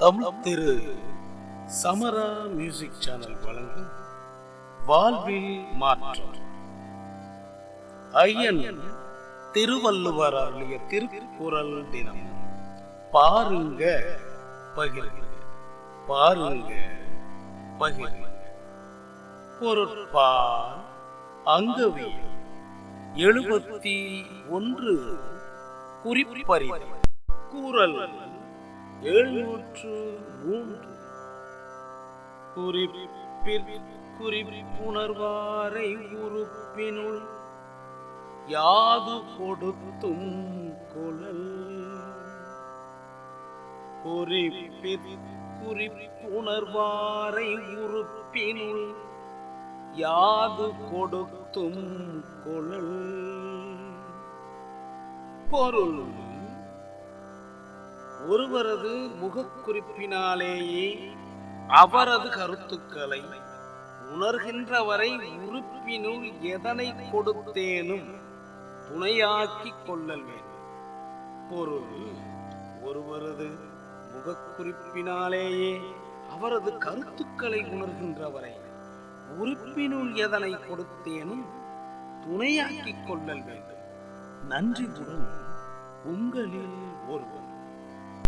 தமிழ் திரு சமரா music channel வழங்கும் வாழ்வில் மாற்றம். ஐயன் திருவள்ளுவர் அருளிய திருக்குறள் தினம். பாருங்க பகிர்க, பாருங்க பகிர்க. பொருட்பால் அங்கவியல் 71 குறிப்பறிதல். குறள் 703. குறிப்புணர்வாரை உறுப்பினுள் யாது கொடுத்தும் கொளல். குறிப்புணர்வாரை உறுப்பினுள் யாது கொடுத்தும் கொளல். பொருள்: ஒருவரது முகக்குறிப்பினாலேயே அவரது கருத்துக்களை உணர்கின்றவரை உறுப்பினுள் எதனை கொடுத்தேனும் துணையாக்கிக் கொள்ளல் வேண்டும். பொருள்: ஒருவரது முகக்குறிப்பினாலேயே அவரது கருத்துக்களை உணர்கின்றவரை உறுப்பினுள் எதனை கொடுத்தேனும் துணையாக்கிக் கொள்ளல் வேண்டும். நன்றியுடன் உங்களில் ஒருவர்.